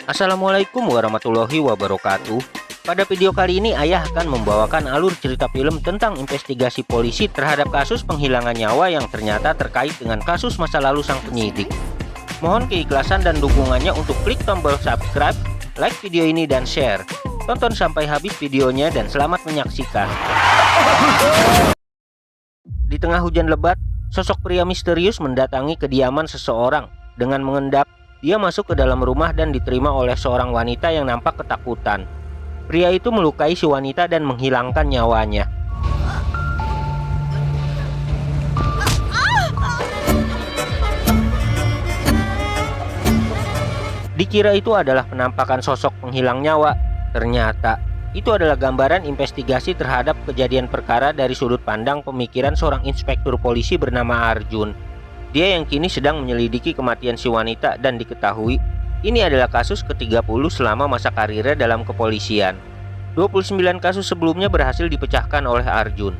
Assalamualaikum warahmatullahi wabarakatuh. Pada video kali ini Ayah akan membawakan alur cerita film tentang investigasi polisi terhadap kasus penghilangan nyawa yang ternyata terkait dengan kasus masa lalu sang penyidik. Mohon keikhlasan dan dukungannya untuk klik tombol subscribe, like video ini dan share. Tonton sampai habis videonya dan selamat menyaksikan. Di tengah hujan lebat, sosok pria misterius mendatangi kediaman seseorang. Dengan mengendap, dia masuk ke dalam rumah dan diterima oleh seorang wanita yang nampak ketakutan. Pria itu melukai si wanita dan menghilangkan nyawanya. Dikira itu adalah penampakan sosok penghilang nyawa. Ternyata itu adalah gambaran investigasi terhadap kejadian perkara dari sudut pandang pemikiran seorang inspektur polisi bernama Arjun. Dia yang kini sedang menyelidiki kematian si wanita dan diketahui ini adalah kasus ke-30 selama masa karirnya dalam kepolisian. 29 kasus sebelumnya berhasil dipecahkan oleh Arjun.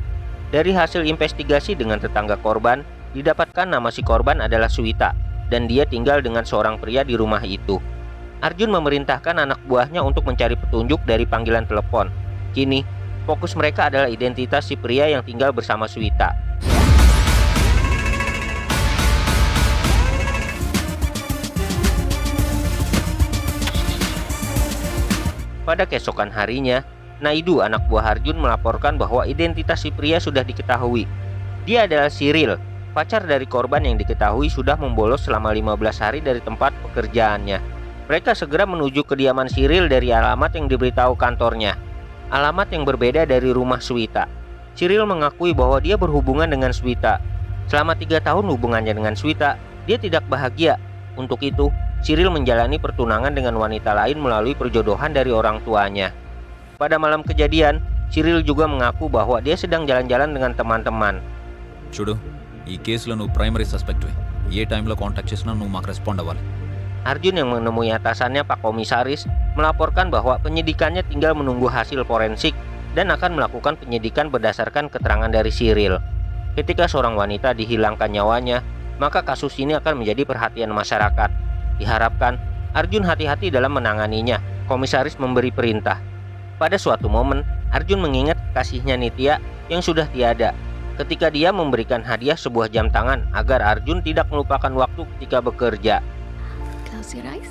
Dari hasil investigasi dengan tetangga korban, didapatkan nama si korban adalah Suwita dan dia tinggal dengan seorang pria di rumah itu. Arjun memerintahkan anak buahnya untuk mencari petunjuk dari panggilan telepon. Kini, fokus mereka adalah identitas si pria yang tinggal bersama Suwita. Pada keesokan harinya, Naidu, anak buah Arjun, melaporkan bahwa identitas si pria sudah diketahui. Dia adalah Cyril, pacar dari korban yang diketahui sudah membolos selama 15 hari dari tempat pekerjaannya. Mereka segera menuju kediaman Cyril dari alamat yang diberitahu kantornya. Alamat yang berbeda dari rumah Suwita. Cyril mengakui bahwa dia berhubungan dengan Suwita. Selama 3 tahun hubungannya dengan Suwita, dia tidak bahagia. Untuk itu, Cyril menjalani pertunangan dengan wanita lain melalui perjodohan dari orang tuanya. Pada malam kejadian, Cyril juga mengaku bahwa dia sedang jalan-jalan dengan teman-teman. చూడు ఈ కేసులో నువ్వు ప్రైమరీ సస్పెక్ట్వి ఏ టైంలో కాంటాక్ట్ చేసినా నువ్వు మాకు రెస్పాండ్ అవ్వాలి. Arjun yang menemui atasannya Pak Komisaris melaporkan bahwa penyidikannya tinggal menunggu hasil forensik dan akan melakukan penyidikan berdasarkan keterangan dari Cyril. Ketika seorang wanita dihilangkan nyawanya, maka kasus ini akan menjadi perhatian masyarakat. Diharapkan Arjun hati-hati dalam menanganinya. Komisaris memberi perintah. Pada suatu momen, Arjun mengingat kekasihnya Nitya yang sudah tiada. Ketika dia memberikan hadiah sebuah jam tangan agar Arjun tidak melupakan waktu ketika bekerja. Close your eyes.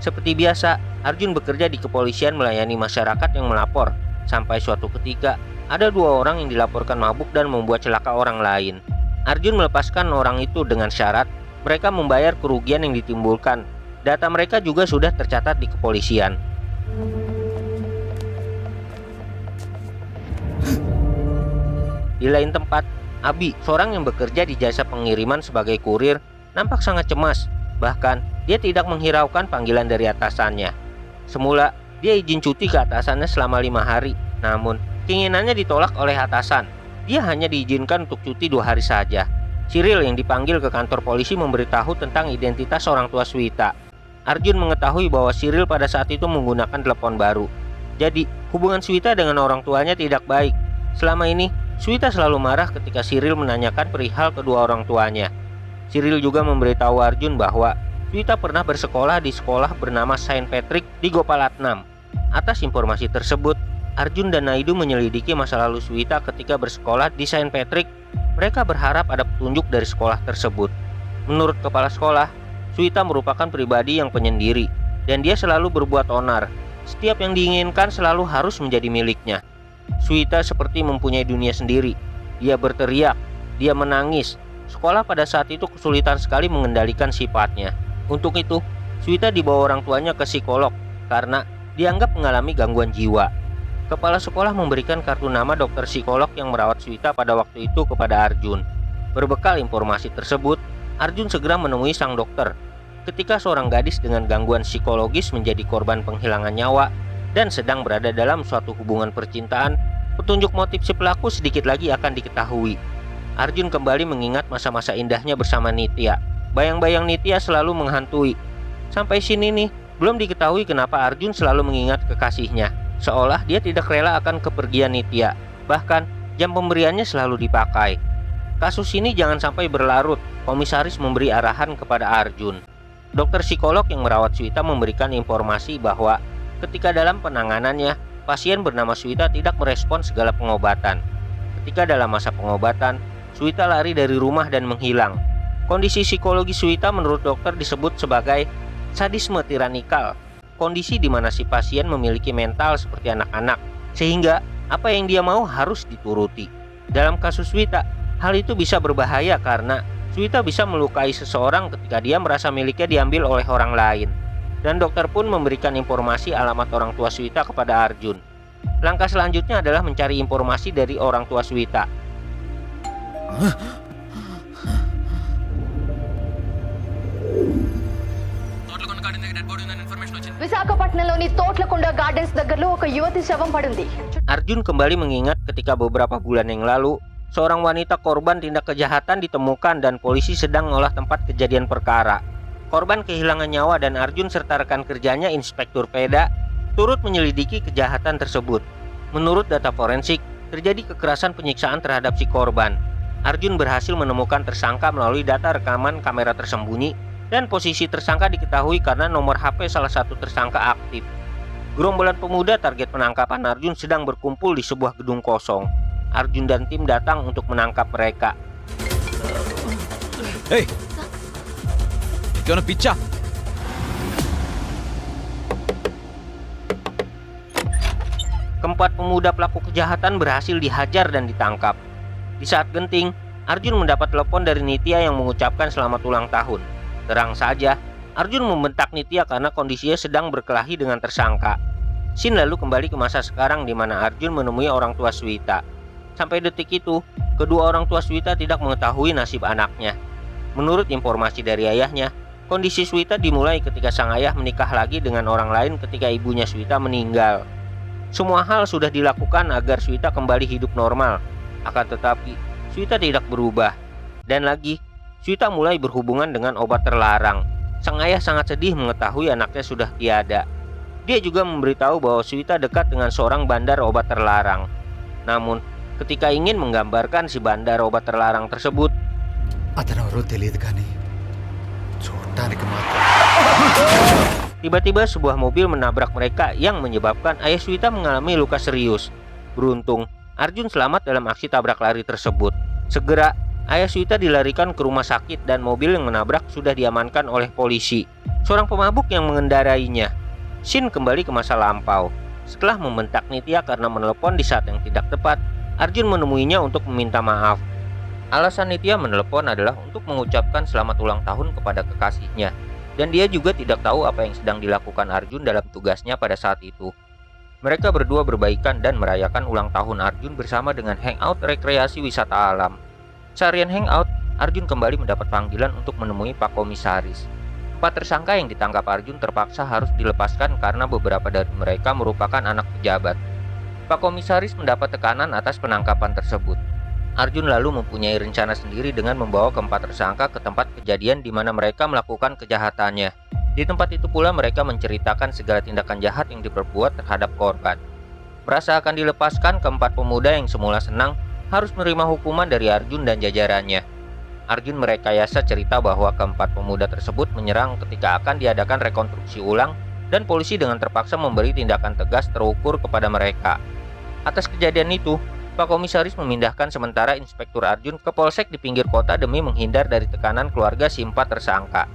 Seperti biasa, Arjun bekerja di kepolisian melayani masyarakat yang melapor. Sampai suatu ketika, ada 2 orang yang dilaporkan mabuk dan membuat celaka orang lain. Arjun melepaskan orang itu dengan syarat mereka membayar kerugian yang ditimbulkan. Data mereka juga sudah tercatat di kepolisian. Di lain tempat, Abi, seorang yang bekerja di jasa pengiriman sebagai kurir, nampak sangat cemas. Bahkan, dia tidak menghiraukan panggilan dari atasannya. Semula, dia izin cuti ke atasannya selama 5 hari. Namun, keinginannya ditolak oleh atasan. Dia hanya diizinkan untuk cuti 2 hari saja. Cyril yang dipanggil ke kantor polisi memberitahu tentang identitas orang tua Suwita. Arjun mengetahui bahwa Cyril pada saat itu menggunakan telepon baru. Jadi, hubungan Suwita dengan orang tuanya tidak baik. Selama ini, Suwita selalu marah ketika Cyril menanyakan perihal kedua orang tuanya. Cyril juga memberitahu Arjun bahwa Suwita pernah bersekolah di sekolah bernama Saint Patrick di Gopalatnam. Atas informasi tersebut, Arjun dan Naidu menyelidiki masa lalu Suwita ketika bersekolah di Saint Patrick. Mereka berharap ada petunjuk dari sekolah tersebut. Menurut kepala sekolah, Suwita merupakan pribadi yang penyendiri dan dia selalu berbuat onar. Setiap yang diinginkan selalu harus menjadi miliknya. Suwita seperti mempunyai dunia sendiri. Dia berteriak, dia menangis. Sekolah pada saat itu kesulitan sekali mengendalikan sifatnya. Untuk itu, Suwita dibawa orang tuanya ke psikolog karena dianggap mengalami gangguan jiwa. Kepala sekolah memberikan kartu nama dokter psikolog yang merawat Suwita pada waktu itu kepada Arjun. Berbekal informasi tersebut, Arjun segera menemui sang dokter. Ketika seorang gadis dengan gangguan psikologis menjadi korban penghilangan nyawa dan sedang berada dalam suatu hubungan percintaan, petunjuk motif si pelaku sedikit lagi akan diketahui. Arjun kembali mengingat masa-masa indahnya bersama Nitya. Bayang-bayang Nitya selalu menghantui. Sampai sini nih, belum diketahui kenapa Arjun selalu mengingat kekasihnya. Seolah dia tidak rela akan kepergian Nitya. Bahkan, jam pemberiannya selalu dipakai. Kasus ini jangan sampai berlarut, komisaris memberi arahan kepada Arjun. Dokter psikolog yang merawat Swita memberikan informasi bahwa ketika dalam penanganannya, pasien bernama Swita tidak merespon segala pengobatan. Ketika dalam masa pengobatan, Swita lari dari rumah dan menghilang. Kondisi psikologi Swita menurut dokter disebut sebagai sadisme tiranikal, kondisi di mana si pasien memiliki mental seperti anak-anak, sehingga apa yang dia mau harus dituruti. Dalam kasus Swita, hal itu bisa berbahaya karena Swita bisa melukai seseorang ketika dia merasa miliknya diambil oleh orang lain. Dan dokter pun memberikan informasi alamat orang tua Swita kepada Arjun. Langkah selanjutnya adalah mencari informasi dari orang tua Swita. విశాఖపట్నంలోని తోట్లకొండ గార్డెన్స్ దగ్గరలో ఒక యువతి శవం పడుంది. Arjun kembali mengingat ketika beberapa bulan yang lalu, seorang wanita korban tindak kejahatan ditemukan dan polisi sedang mengolah tempat kejadian perkara. Korban kehilangan nyawa dan Arjun serta rekan kerjanya Inspektur Peda turut menyelidiki kejahatan tersebut. Menurut data forensik, terjadi kekerasan penyiksaan terhadap si korban. Arjun berhasil menemukan tersangka melalui data rekaman kamera tersembunyi dan posisi tersangka diketahui karena nomor HP salah satu tersangka aktif. Gerombolan pemuda target penangkapan Arjun sedang berkumpul di sebuah gedung kosong. Arjun dan tim datang untuk menangkap mereka. Hey! Gimana picha? Keempat pemuda pelaku kejahatan berhasil dihajar dan ditangkap. Di saat genting, Arjun mendapat telepon dari Nitya yang mengucapkan selamat ulang tahun. Terang saja, Arjun membentak Nitya karena kondisinya sedang berkelahi dengan tersangka. Scene lalu kembali ke masa sekarang di mana Arjun menemui orang tua Swita. Sampai detik itu, kedua orang tua Swita tidak mengetahui nasib anaknya. Menurut informasi dari ayahnya, kondisi Swita dimulai ketika sang ayah menikah lagi dengan orang lain ketika ibunya Swita meninggal. Semua hal sudah dilakukan agar Swita kembali hidup normal. Akan tetapi, Swita tidak berubah. Dan lagi, Swita mulai berhubungan dengan obat terlarang. Sang ayah sangat sedih mengetahui anaknya sudah tiada. Dia juga memberitahu bahwa Swita dekat dengan seorang bandar obat terlarang. Namun, ketika ingin menggambarkan si bandar obat terlarang tersebut, అతనెవరో తెలియదు కానీ చూడటానికి మాత్రం tiba-tiba sebuah mobil menabrak mereka yang menyebabkan ayah Swita mengalami luka serius. Beruntung, Arjun selamat dalam aksi tabrak lari tersebut. Segera, ayah Swita dilarikan ke rumah sakit dan mobil yang menabrak sudah diamankan oleh polisi. Seorang pemabuk yang mengendarainya. Scene kembali ke masa lampau. Setelah membentak Nitya karena menelepon di saat yang tidak tepat, Arjun menemuinya untuk meminta maaf. Alasan Nitya menelepon adalah untuk mengucapkan selamat ulang tahun kepada kekasihnya. Dan dia juga tidak tahu apa yang sedang dilakukan Arjun dalam tugasnya pada saat itu. Mereka berdua berbaikan dan merayakan ulang tahun Arjun bersama dengan hangout rekreasi wisata alam. Seharian hangout, Arjun kembali mendapat panggilan untuk menemui Pak Komisaris. 4 tersangka yang ditangkap Arjun terpaksa harus dilepaskan karena beberapa dari mereka merupakan anak pejabat. Pak Komisaris mendapat tekanan atas penangkapan tersebut. Arjun lalu mempunyai rencana sendiri dengan membawa keempat tersangka ke tempat kejadian di mana mereka melakukan kejahatannya. Di tempat itu pula mereka menceritakan segala tindakan jahat yang diperbuat terhadap korban. Merasa akan dilepaskan, keempat pemuda yang semula senang harus menerima hukuman dari Arjun dan jajarannya. Arjun merekayasa cerita bahwa keempat pemuda tersebut menyerang ketika akan diadakan rekonstruksi ulang dan polisi dengan terpaksa memberi tindakan tegas terukur kepada mereka. Atas kejadian itu, Pak Komisaris memindahkan sementara Inspektur Arjun ke polsek di pinggir kota demi menghindar dari tekanan keluarga si 4 tersangka.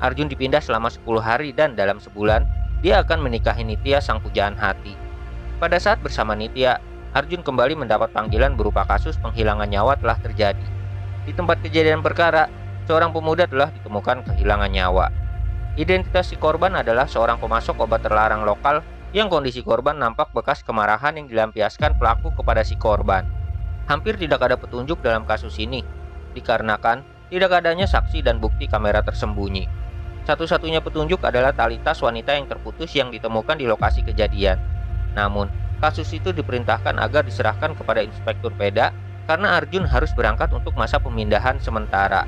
Arjun dipindah selama 10 hari dan dalam sebulan, dia akan menikahi Nitya sang pujaan hati. Pada saat bersama Nitya, Arjun kembali mendapat panggilan berupa kasus penghilangan nyawa telah terjadi. Di tempat kejadian perkara, seorang pemuda telah ditemukan kehilangan nyawa. Identitas si korban adalah seorang pemasok obat terlarang lokal yang kondisi korban nampak bekas kemarahan yang dilampiaskan pelaku kepada si korban. Hampir tidak ada petunjuk dalam kasus ini, dikarenakan tidak adanya saksi dan bukti kamera tersembunyi. Satu-satunya petunjuk adalah tali tas wanita yang terputus yang ditemukan di lokasi kejadian. Namun, kasus itu diperintahkan agar diserahkan kepada Inspektur Peda karena Arjun harus berangkat untuk masa pemindahan sementara.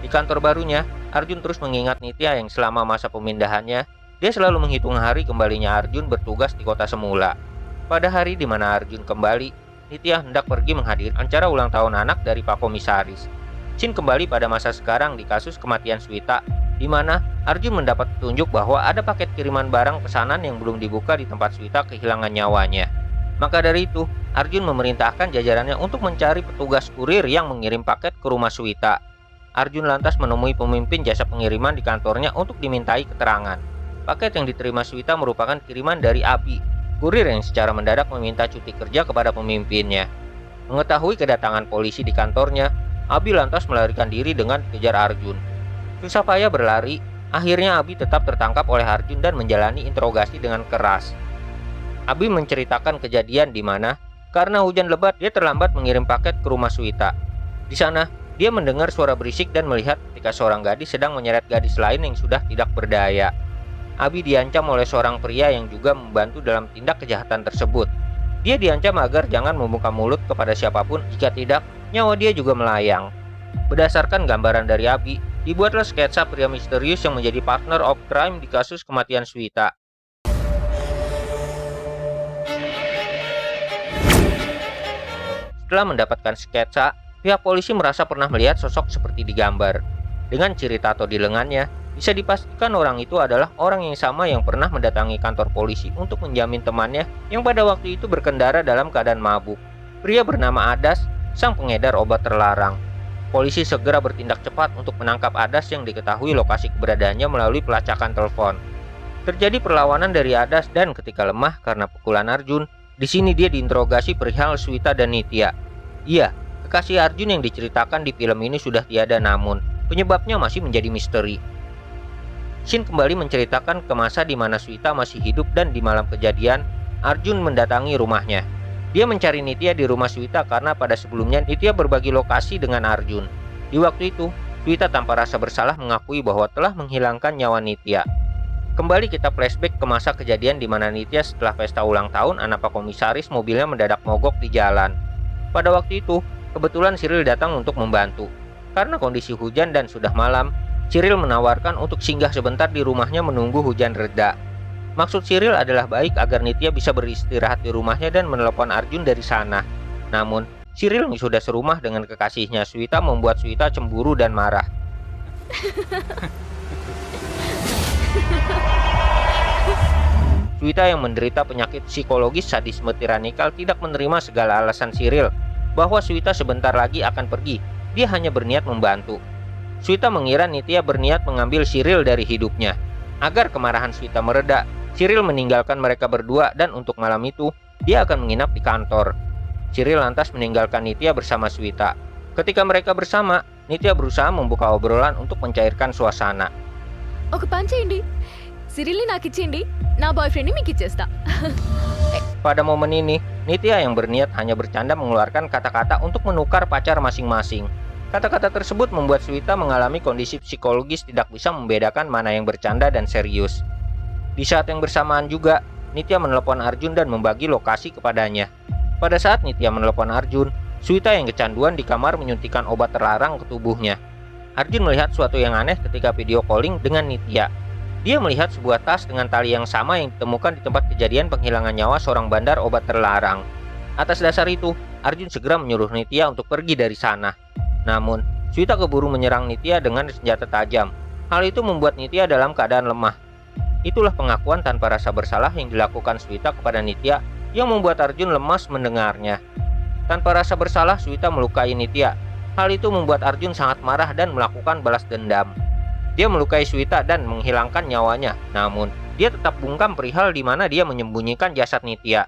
Di kantor barunya, Arjun terus mengingat Nitya yang selama masa pemindahannya, dia selalu menghitung hari kembalinya Arjun bertugas di kota semula. Pada hari di mana Arjun kembali, Nitya hendak pergi menghadiri acara ulang tahun anak dari Pak Komisaris. Scene kembali pada masa sekarang di kasus kematian Swita, di mana Arjun mendapat petunjuk bahwa ada paket kiriman barang pesanan yang belum dibuka di tempat Swita kehilangan nyawanya. Maka dari itu, Arjun memerintahkan jajarannya untuk mencari petugas kurir yang mengirim paket ke rumah Swita. Arjun lantas menemui pemimpin jasa pengiriman di kantornya untuk dimintai keterangan. Paket yang diterima Swita merupakan kiriman dari Abi, kurir yang secara mendadak meminta cuti kerja kepada pemimpinnya. Mengetahui kedatangan polisi di kantornya, Abi lantas melarikan diri dengan dikejar Arjun. Susah payah berlari, akhirnya Abi tetap tertangkap oleh Arjun dan menjalani interogasi dengan keras. Abi menceritakan kejadian di mana karena hujan lebat dia terlambat mengirim paket ke rumah Swita. Di sana, dia mendengar suara berisik dan melihat ketika seorang gadis sedang menyeret gadis lain yang sudah tidak berdaya. Abi diancam oleh seorang pria yang juga membantu dalam tindak kejahatan tersebut. Dia diancam agar jangan membuka mulut kepada siapapun, jika tidak, nyawa dia juga melayang. Berdasarkan gambaran dari Abi, dibuatlah sketsa pria misterius yang menjadi partner of crime di kasus kematian Swita. Setelah mendapatkan sketsa, pihak polisi merasa pernah melihat sosok seperti digambar. Dengan ciri tato di lengannya, bisa dipastikan orang itu adalah orang yang sama yang pernah mendatangi kantor polisi untuk menjamin temannya yang pada waktu itu berkendara dalam keadaan mabuk. Pria bernama Adas, sang pengedar obat terlarang. Polisi segera bertindak cepat untuk menangkap Adas yang diketahui lokasi keberadaannya melalui pelacakan telepon. Terjadi perlawanan dari Adas dan ketika lemah karena pukulan Arjun, di sini dia diinterogasi perihal Swita dan Nitya. Iya, kekasih Arjun yang diceritakan di film ini sudah tiada, namun penyebabnya masih menjadi misteri. Shin kembali menceritakan ke masa di mana Swita masih hidup dan di malam kejadian, Arjun mendatangi rumahnya. Dia mencari Nitya di rumah Swita karena pada sebelumnya Nitya berbagi lokasi dengan Arjun. Di waktu itu, Swita tanpa rasa bersalah mengakui bahwa telah menghilangkan nyawa Nitya. Kembali kita flashback ke masa kejadian di mana Nitya setelah pesta ulang tahun anak Pak Komisaris mobilnya mendadak mogok di jalan. Pada waktu itu, kebetulan Cyril datang untuk membantu. Karena kondisi hujan dan sudah malam, Cyril menawarkan untuk singgah sebentar di rumahnya menunggu hujan reda. Maksud Cyril adalah baik agar Nitya bisa beristirahat di rumahnya dan menelepon Arjun dari sana. Namun, Cyril yang sudah serumah dengan kekasihnya Swita membuat Swita cemburu dan marah. Swita yang menderita penyakit psikologis sadisme tiranikal tidak menerima segala alasan Cyril bahwa Swita sebentar lagi akan pergi. Dia hanya berniat membantu. Swita mengira Nitya berniat mengambil Cyril dari hidupnya. Agar kemarahan Swita mereda, Cyril meninggalkan mereka berdua dan untuk malam itu, dia akan menginap di kantor. Cyril lantas meninggalkan Nitya bersama Swita. Ketika mereka bersama, Nitya berusaha membuka obrolan untuk mencairkan suasana. ఒక పని చేయండి సిరిల్ని నాకు ఇచ్చేయండి నా బాయ్ ఫ్రెండ్ని మీకు ఇచ్చేస్తా Pada momen ini, Nitya yang berniat hanya bercanda mengeluarkan kata-kata untuk menukar pacar masing-masing. Kata-kata tersebut membuat Swita mengalami kondisi psikologis tidak bisa membedakan mana yang bercanda dan serius. Di saat yang bersamaan juga, Nitya menelepon Arjun dan membagi lokasi kepadanya. Pada saat Nitya menelepon Arjun, Swita yang kecanduan di kamar menyuntikkan obat terlarang ke tubuhnya. Arjun melihat suatu yang aneh ketika video calling dengan Nitya. Dia melihat sebuah tas dengan tali yang sama yang ditemukan di tempat kejadian penghilangan nyawa seorang bandar obat terlarang. Atas dasar itu, Arjun segera menyuruh Nitya untuk pergi dari sana. Namun, Swita keburu menyerang Nitya dengan senjata tajam. Hal itu membuat Nitya dalam keadaan lemah. Itulah pengakuan tanpa rasa bersalah yang dilakukan Swita kepada Nitya yang membuat Arjun lemas mendengarnya. Tanpa rasa bersalah, Swita melukai Nitya. Hal itu membuat Arjun sangat marah dan melakukan balas dendam. Dia melukai Swita dan menghilangkan nyawanya. Namun, dia tetap bungkam perihal di mana dia menyembunyikan jasad Nitya.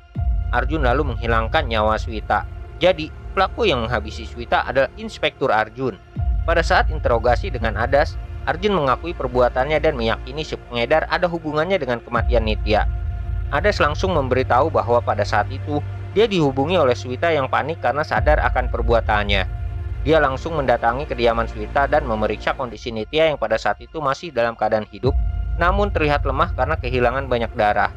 Arjun lalu menghilangkan nyawa Swita. Jadi, pelaku yang menghabisi Swita adalah Inspektur Arjun. Pada saat interogasi dengan Adas, Arjun mengakui perbuatannya dan meyakini si pengedar ada hubungannya dengan kematian Nitya. Adas langsung memberitahu bahwa pada saat itu, dia dihubungi oleh Swita yang panik karena sadar akan perbuatannya. Dia langsung mendatangi kediaman Swita dan memeriksa kondisi Nitya yang pada saat itu masih dalam keadaan hidup, namun terlihat lemah karena kehilangan banyak darah.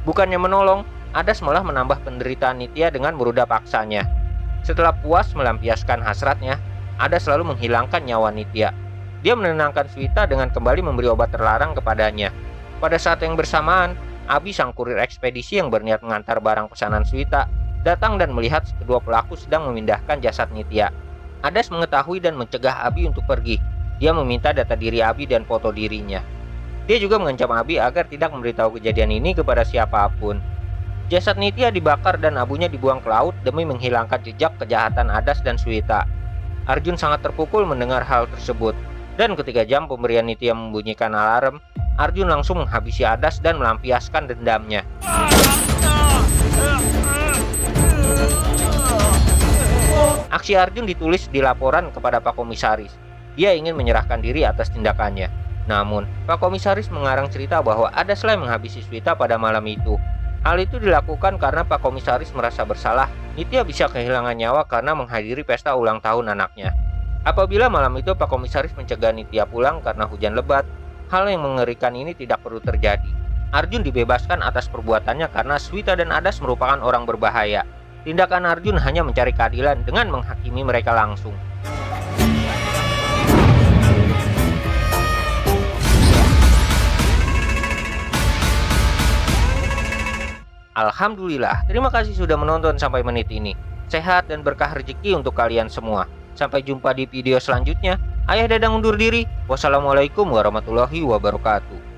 Bukannya menolong, Adas malah menambah penderitaan Nitya dengan meruda paksanya. Setelah puas melampiaskan hasratnya, Adas selalu menghilangkan nyawa Nitya. Dia menenangkan Swita dengan kembali memberi obat terlarang kepadanya. Pada saat yang bersamaan, Abi sang kurir ekspedisi yang berniat mengantar barang pesanan Swita datang dan melihat kedua pelaku sedang memindahkan jasad Nitya. Adas mengetahui dan mencegah Abi untuk pergi. Dia meminta data diri Abi dan foto dirinya. Dia juga mengancam Abi agar tidak memberitahu kejadian ini kepada siapapun. Jasad Nitya dibakar dan abunya dibuang ke laut demi menghilangkan jejak kejahatan Adas dan Swita. Arjun sangat terpukul mendengar hal tersebut. Dan ketika jam pemberian Nitya membunyikan alarm, Arjun langsung menghabisi Adas dan melampiaskan dendamnya. Aksi Arjun ditulis di laporan kepada Pak Komisaris. Dia ingin menyerahkan diri atas tindakannya. Namun, Pak Komisaris mengarang cerita bahwa Adas yang menghabisi Swita pada malam itu. Hal itu dilakukan karena Pak Komisaris merasa bersalah Nitya bisa kehilangan nyawa karena menghadiri pesta ulang tahun anaknya. Apabila malam itu Pak Komisaris mencegah Nitya pulang karena hujan lebat, hal yang mengerikan ini tidak perlu terjadi. Arjun dibebaskan atas perbuatannya karena Swita dan Adas merupakan orang berbahaya. Tindakan Arjun hanya mencari keadilan dengan menghakimi mereka langsung. Alhamdulillah, terima kasih sudah menonton sampai menit ini. Sehat dan berkah rezeki untuk kalian semua. Sampai jumpa di video selanjutnya. Ayah Dadang undur diri. Wassalamualaikum warahmatullahi wabarakatuh.